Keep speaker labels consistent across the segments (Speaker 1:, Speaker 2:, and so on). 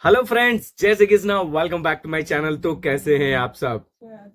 Speaker 1: Hello friends, जय Shri Krishna. Welcome back to my channel. तो कैसे हैं आप सब?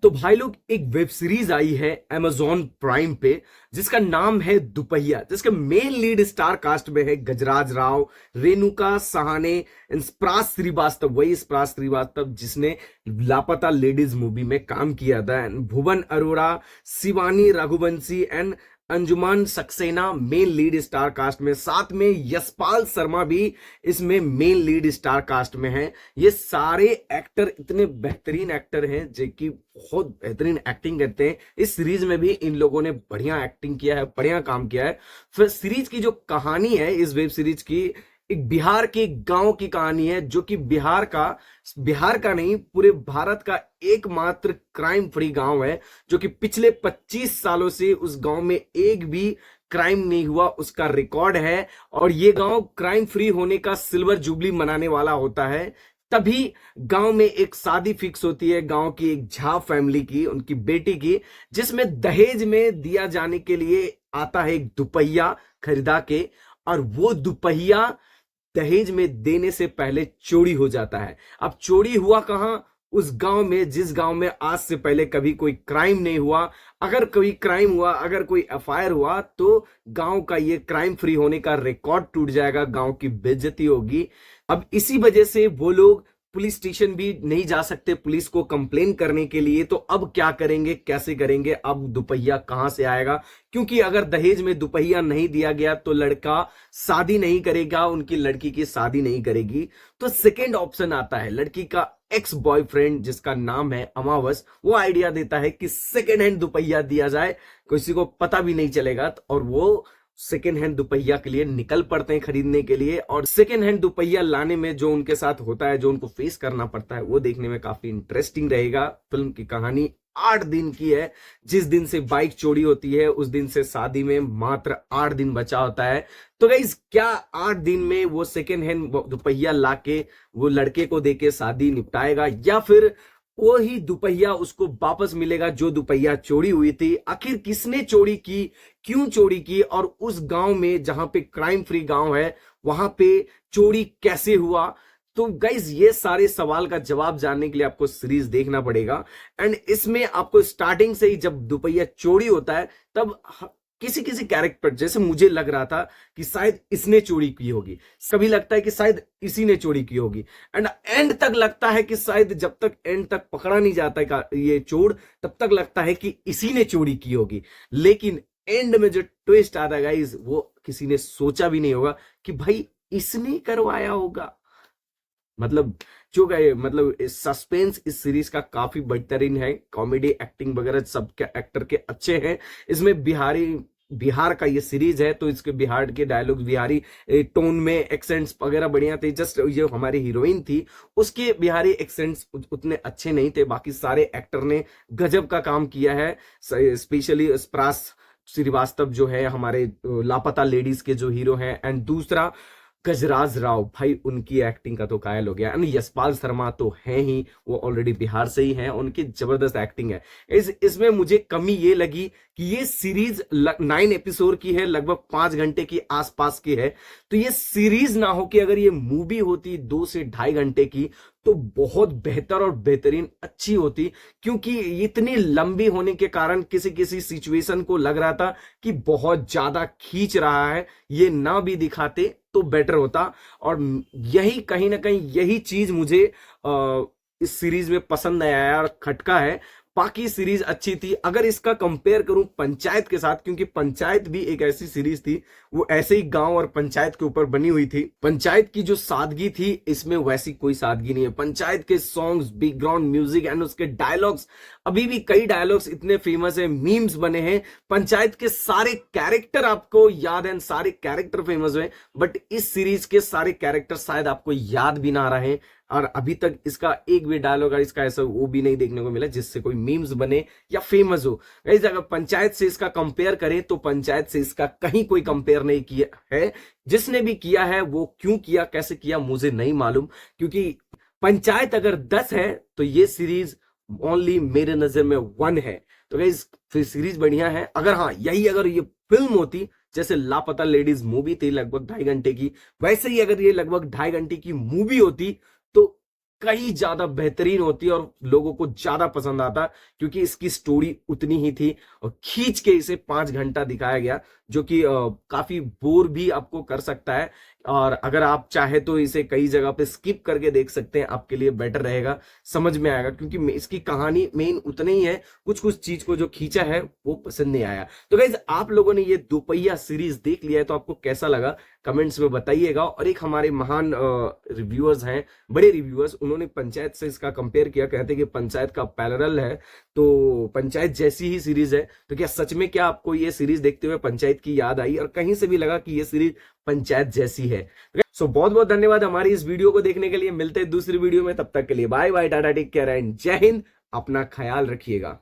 Speaker 1: तो भाई लोग, एक वेब सीरीज आई है अमेजॉन प्राइम पे जिसका नाम है दुपहिया, जिसके मेन लीड स्टार कास्ट में है गजराज राव, रेणुका सहाने एंड स्प्रास श्रीवास्तव। वही स्प्रास श्रीवास्तव जिसने लापता लेडीज मूवी में काम किया था। And Bhuvan Arora, Shivani Raghuvanshi and Anjuman Saxena main lead star cast में। साथ में यशपाल शर्मा भी इसमें मेन लीड स्टार कास्ट में है। ये सारे एक्टर इतने बेहतरीन एक्टर हैं जो कि बहुत बेहतरीन एक्टिंग करते हैं। इस सीरीज में भी इन लोगों ने बढ़िया एक्टिंग किया है, बढ़िया काम किया है। फिर सीरीज की जो कहानी है, इस वेब सीरीज की एक बिहार के गांव की कहानी है, जो कि बिहार का नहीं, पूरे भारत का एकमात्र क्राइम फ्री गांव है, जो कि पिछले 25 सालों से उस गांव में एक भी क्राइम नहीं हुआ, उसका रिकॉर्ड है। और ये गांव क्राइम फ्री होने का सिल्वर जुबली मनाने वाला होता है। तभी गांव में एक शादी फिक्स होती है, गांव की एक झा फैमिली की, उनकी बेटी की, जिसमें दहेज में दिया जाने के लिए आता है एक दुपहिया खरीदा के। और वो दुपहिया दहेज में देने से पहले चोरी हो जाता है। अब चोरी हुआ कहां? उस गांव में, जिस गांव में आज से पहले कभी कोई क्राइम नहीं हुआ। अगर कोई क्राइम हुआ, अगर कोई एफआईआर हुआ, तो गांव का ये क्राइम फ्री होने का रिकॉर्ड टूट जाएगा, गांव की बेइज्जती होगी। अब इसी वजह से वो लोग पुलिस स्टेशन भी नहीं जा सकते पुलिस को कंप्लेन करने के लिए। तो अब क्या करेंगे, कैसे करेंगे? अब दुपहिया कहां से आएगा? क्योंकि अगर दहेज में दुपहिया नहीं दिया गया तो लड़का शादी नहीं करेगा, उनकी लड़की की शादी नहीं करेगी। तो सेकेंड ऑप्शन आता है, लड़की का एक्स बॉयफ्रेंड जिसका नाम है अमावस, वो आइडिया देता है कि सेकेंड हैंड दुपहिया दिया जाए, किसी को पता भी नहीं चलेगा। और वो सेकेंड हैंड दुपहिया के लिए निकल पड़ते हैं खरीदने के लिए। और सेकेंड हैंड दुपहिया लाने में जो उनके साथ होता है, जो उनको फेस करना पड़ता है, वो देखने में काफी इंटरेस्टिंग रहेगा। फिल्म की कहानी 8 दिन की है। जिस दिन से बाइक चोरी होती है उस दिन से शादी में मात्र 8 दिन बचा होता है। तो गाइस, क्या 8 दिन में वो सेकेंड हैंड दुपहिया लाके वो लड़के को देके शादी निपटाएगा, या फिर वो ही दुपहिया उसको वापस मिलेगा जो दुपहिया चोरी हुई थी? आखिर किसने चोरी की, क्यों चोरी की, और उस गांव में जहां पे क्राइम फ्री गांव है वहां पे चोरी कैसे हुआ? तो गाइज, ये सारे सवाल का जवाब जानने के लिए आपको सीरीज देखना पड़ेगा। एंड इसमें आपको स्टार्टिंग से ही जब दुपहिया चोरी होता है तब किसी किसी कैरेक्टर, जैसे मुझे लग रहा था कि शायद इसने चोरी की होगी, कभी लगता है कि शायद इसी ने चोरी की होगी, एंड एंड तक लगता है कि शायद, जब तक एंड तक पकड़ा नहीं जाता है ये चोर, तब तक लगता है कि इसी ने चोरी की होगी। लेकिन एंड में जो ट्विस्ट आता है गाइस, वो किसी ने सोचा भी नहीं होगा कि भाई इसने करवाया होगा। मतलब जो गए, मतलब सस्पेंस इस सीरीज का काफी बेहतरीन है। कॉमेडी, एक्टिंग वगैरह सब के एक्टर के अच्छे हैं। इसमें बिहार का ये सीरीज है, तो इसके बिहार के डायलॉग, बिहारी टोन में एक्सेंट्स वगैरह बढ़िया थे। जस्ट ये हमारी हीरोइन थी, उसके बिहारी एक्सेंट्स उतने अच्छे नहीं थे। बाकी सारे एक्टर ने गजब का काम किया है। स्पेशली स्प्रास श्रीवास्तव जो है हमारे लापता लेडीज के जो हीरो हैं, एंड दूसरा गजराज राव, भाई उनकी एक्टिंग का तो कायल हो गया। यशपाल शर्मा तो है ही, वो ऑलरेडी बिहार से ही हैं, उनकी जबरदस्त एक्टिंग है। इसमें मुझे कमी ये लगी कि ये सीरीज 9 एपिसोड की है, लगभग 5 घंटे की आसपास की है। तो ये सीरीज ना हो कि अगर ये मूवी होती 2 से 2.5 घंटे की, तो बहुत बेहतर और बेहतरीन अच्छी होती। क्योंकि इतनी लंबी होने के कारण किसी किसी सिचुएशन को लग रहा था कि बहुत ज्यादा खींच रहा है, ये ना भी दिखाते तो बेटर होता। और यही कहीं ना कहीं यही चीज मुझे इस सीरीज में पसंद नहीं आया और खटका है। बाकी सीरीज अच्छी थी। अगर इसका कंपेयर करूं पंचायत के साथ, क्योंकि पंचायत भी एक ऐसी सीरीज थी, वो ऐसे ही गांव और पंचायत के ऊपर बनी हुई थी। पंचायत की जो सादगी थी, इसमें वैसी कोई सादगी नहीं है। पंचायत के सॉन्ग्स, बैकग्राउंड म्यूजिक एंड उसके डायलॉग्स, अभी भी कई डायलॉग्स इतने फेमस है, मीम्स बने हैं। पंचायत के सारे कैरेक्टर आपको याद है, सारे कैरेक्टर फेमस हुए, बट इस सीरीज के सारे कैरेक्टर शायद आपको याद भी ना रहे। और अभी तक इसका एक भी डायलॉग इसका ऐसा वो भी नहीं देखने को मिला जिससे कोई मीम्स बने या फेमस हो। गाइस, अगर पंचायत से इसका कंपेयर करें तो पंचायत से इसका कहीं कोई कंपेयर नहीं किया है। जिसने भी किया है वो क्यों किया, कैसे किया, मुझे नहीं मालूम। क्योंकि पंचायत अगर 10 है तो ये सीरीज ओनली मेरे नजर में 1 है। तो गाइस, फिर सीरीज बढ़िया है। अगर हाँ, यही अगर ये फिल्म होती, जैसे लापता लेडीज मूवी थी लगभग 2.5 घंटे की, वैसे ही अगर ये लगभग 2.5 घंटे की मूवी होती, तो कहीं ज्यादा बेहतरीन होती है और लोगों को ज्यादा पसंद आता, क्योंकि इसकी स्टोरी उतनी ही थी और खींच के इसे 5 घंटा दिखाया गया, जो कि काफी बोर भी आपको कर सकता है। और अगर आप चाहे तो इसे कई जगह पे स्किप करके देख सकते हैं, आपके लिए बेटर रहेगा, समझ में आएगा, क्योंकि इसकी कहानी मेन उतनी ही है, कुछ कुछ चीज को जो खींचा है वो पसंद नहीं आया। तो गाइज, आप लोगों ने ये दोपहिया सीरीज देख लिया है तो आपको कैसा लगा कमेंट्स में बताइएगा। और एक हमारे महान रिव्यूअर्स हैं, बड़े रिव्यूअर्स, उन्होंने पंचायत से इसका कंपेयर किया, कहते हैं कि पंचायत का पैरेलल है, तो पंचायत जैसी ही सीरीज है। तो क्या सच में, क्या आपको ये सीरीज देखते हुए पंचायत की याद आई और कहीं से भी लगा कि ये सीरीज पंचायत जैसी है? सो बहुत बहुत धन्यवाद हमारी इस वीडियो को देखने के लिए। मिलते हैं दूसरी वीडियो में, तब तक के लिए bye bye, tata, take care and जय हिंद। अपना ख्याल रखिएगा।